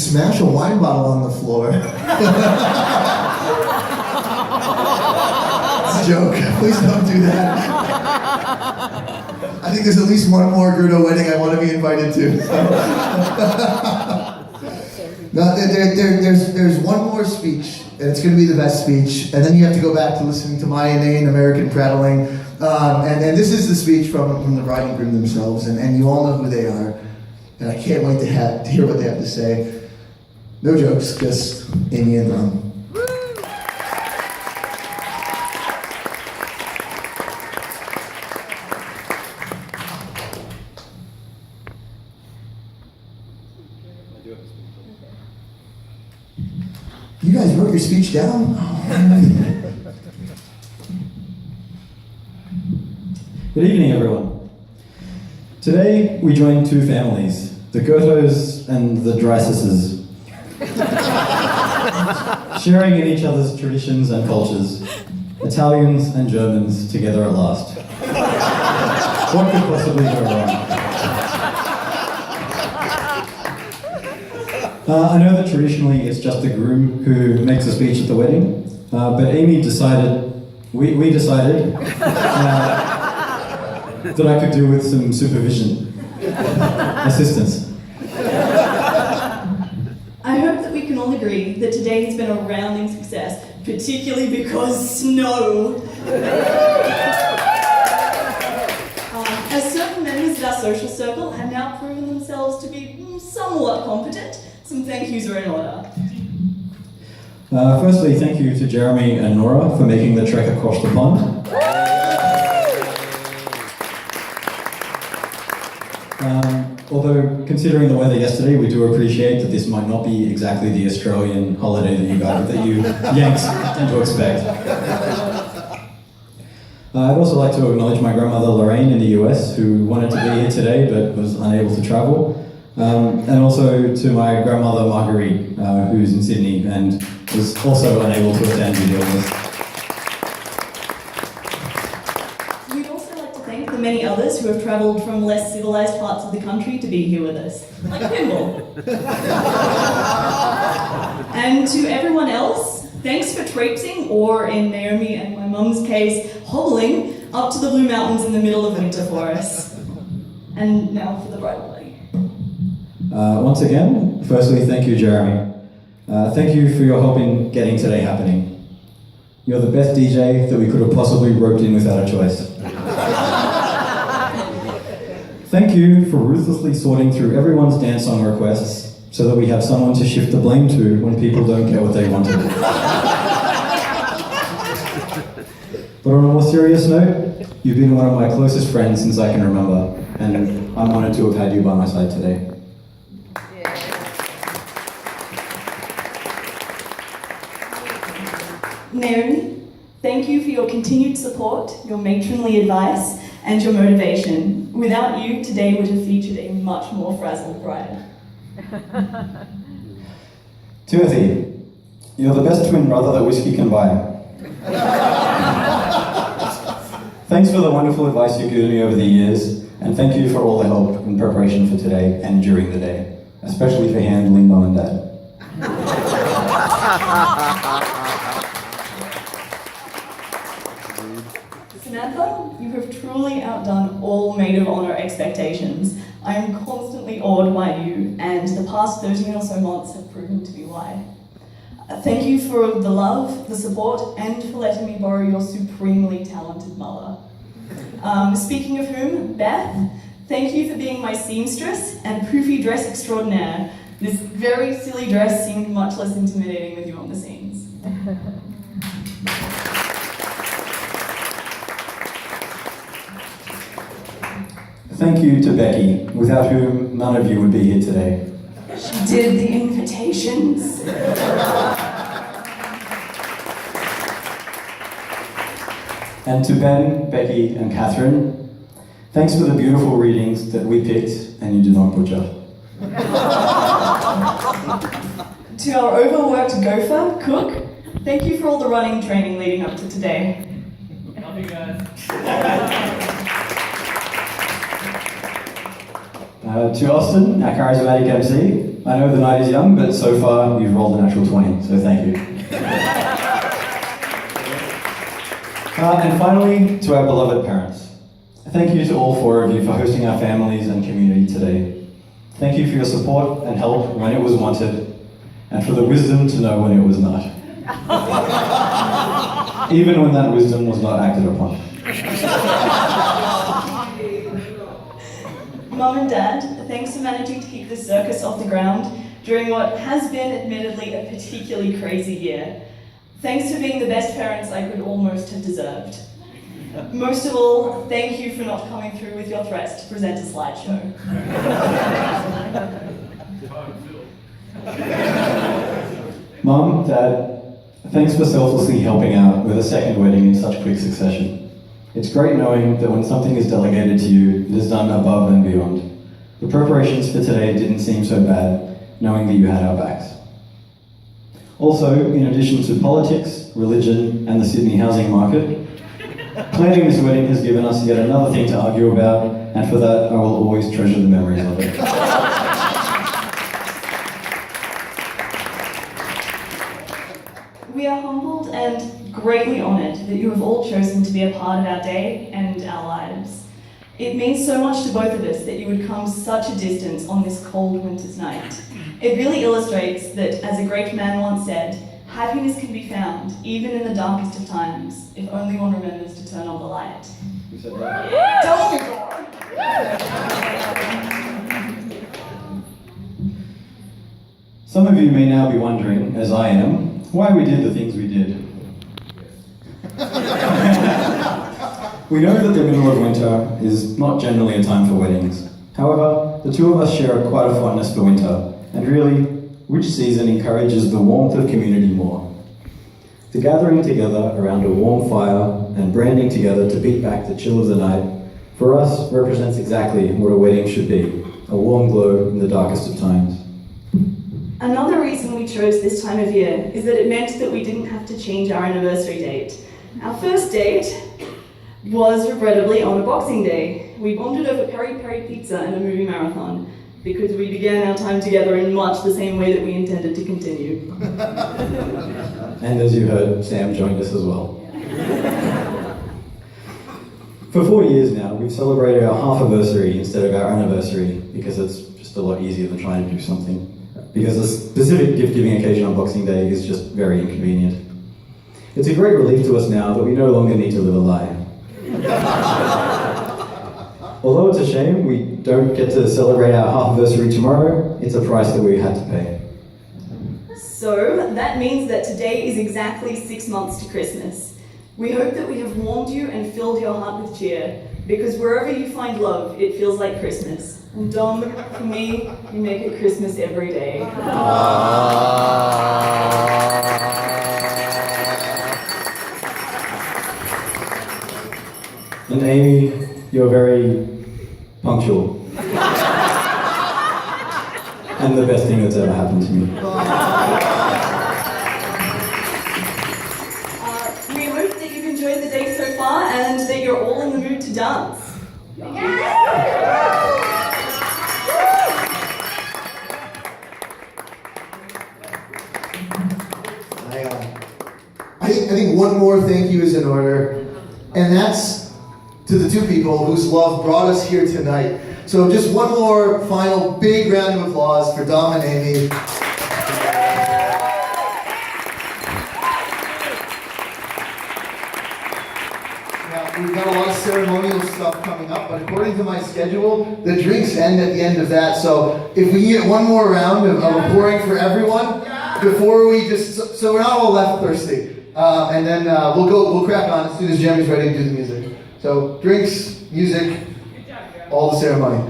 smash a wine bottle on the floor. It's a joke. Please don't do that. I think there's at least one more Grudo wedding I want to be invited to. No, there's one more speech, and it's going to be the best speech, and then you have to go back to listening to my inane American prattling. And this is the speech from the bride and groom themselves, and you all know who they are. And I can't wait to hear what they have to say. No jokes, just Amy and Ron. You guys wrote your speech down? Oh. Good evening, everyone. Today, we join two families, the Goethos and the Drysises, sharing in each other's traditions and cultures, Italians and Germans together at last. What could possibly go wrong? I know that traditionally it's just the groom who makes a speech at the wedding, but Amy decided, we decided, that I could do with some supervision, assistance. I hope that we can all agree that today has been a rounding success, particularly because snow. As certain members of our social circle have now proven themselves to be somewhat competent, some thank yous are in order. Firstly, thank you to Jeremy and Nora for making the trek across the pond. Although, considering the weather yesterday, we do appreciate that this might not be exactly the Australian holiday that you Yanks tend to expect. I'd also like to acknowledge my grandmother Lorraine in the US, who wanted to be here today but was unable to travel. And also to my grandmother Marguerite, who's in Sydney and was also unable to attend due to illness. The many others who have travelled from less civilised parts of the country to be here with us, like Pimble. And to everyone else, thanks for traipsing, or in Naomi and my mum's case, hobbling up to the Blue Mountains in the middle of winter for us. And now for the bridal party. Once again, firstly, thank you, Jeremy. Thank you for your help in getting today happening. You're the best DJ that we could have possibly roped in without a choice. Thank you for ruthlessly sorting through everyone's dance song requests so that we have someone to shift the blame to when people don't get what they wanted. But on a more serious note, you've been one of my closest friends since I can remember, and I'm honored to have had you by my side today. Naomi, thank you for your continued support, your matronly advice, and your motivation. Without you, today would have featured a much more frazzled bride. Timothy, you're the best twin brother that whiskey can buy. Thanks for the wonderful advice you've given me over the years, and thank you for all the help in preparation for today and during the day, especially for handling Mum and Dad. Samantha, you have truly outdone all maid of honour expectations. I am constantly awed by you, and the past 13 or so months have proven to be why. Thank you for the love, the support, and for letting me borrow your supremely talented mother. Speaking of whom, Beth, thank you for being my seamstress and poofy dress extraordinaire. This very silly dress seemed much less intimidating with you on the scenes. Thank you to Becky, without whom none of you would be here today. She did the invitations. And to Ben, Becky, and Catherine, thanks for the beautiful readings that we picked and you did not butcher. To our overworked gopher, Cook, thank you for all the running training leading up to today. Love you guys. To Austin, our charismatic MC, I know the night is young, but so far you've rolled a natural 20, so thank you. And finally, to our beloved parents. Thank you to all four of you for hosting our families and community today. Thank you for your support and help when it was wanted, and for the wisdom to know when it was not. Even when that wisdom was not acted upon. Mum and Dad, thanks for managing to keep this circus off the ground during what has been admittedly a particularly crazy year. Thanks for being the best parents I could almost have deserved. Most of all, thank you for not coming through with your threats to present a slideshow. Mum, Dad, thanks for selflessly helping out with a second wedding in such quick succession. It's great knowing that when something is delegated to you, it is done above and beyond. The preparations for today didn't seem so bad, knowing that you had our backs. Also, in addition to politics, religion, and the Sydney housing market, planning this wedding has given us yet another thing to argue about, and for that, I will always treasure the memories of it. We are humbled and greatly honoured that you have all chosen to be a part of our day and our lives. It means so much to both of us that you would come such a distance on this cold winter's night. It really illustrates that, as a great man once said, happiness can be found even in the darkest of times, if only one remembers to turn on the light. You said that? Some of you may now be wondering, as I am, why we did the things we did. We know that the middle of winter is not generally a time for weddings. However, the two of us share quite a fondness for winter, and really, which season encourages the warmth of community more? The gathering together around a warm fire and branding together to beat back the chill of the night, for us represents exactly what a wedding should be, a warm glow in the darkest of times. Another reason we chose this time of year is that it meant that we didn't have to change our anniversary date. Our first date was regrettably on a Boxing Day. We bonded over peri-peri pizza and a movie marathon because we began our time together in much the same way that we intended to continue. And as you heard, Sam joined us as well. For 4 years now, we've celebrated our half-anniversary instead of our anniversary because it's just a lot easier than trying to do something. Because a specific gift-giving occasion on Boxing Day is just very inconvenient. It's a great relief to us now that we no longer need to live a lie. Although it's a shame we don't get to celebrate our half-anniversary tomorrow, it's a price that we had to pay. So, that means that today is exactly 6 months to Christmas. We hope that we have warmed you and filled your heart with cheer, because wherever you find love, it feels like Christmas. And Dom, for me, you make it Christmas every day. And Amy, you're very punctual. And the best thing that's ever happened to me. We hope that you've enjoyed the day so far and that you're all in the mood to dance. I think one more thank you is in order, and that's to the two people whose love brought us here tonight. So just one more final big round of applause for Dom and Amy. Now, we've got a lot of ceremonial stuff coming up, but according to my schedule, the drinks end at the end of that. So if we can get one more round of a pouring for everyone, before we just, so we're not all left thirsty. And then we'll crack on as soon as Jeremy's ready to do the music. So drinks, music, all the ceremony.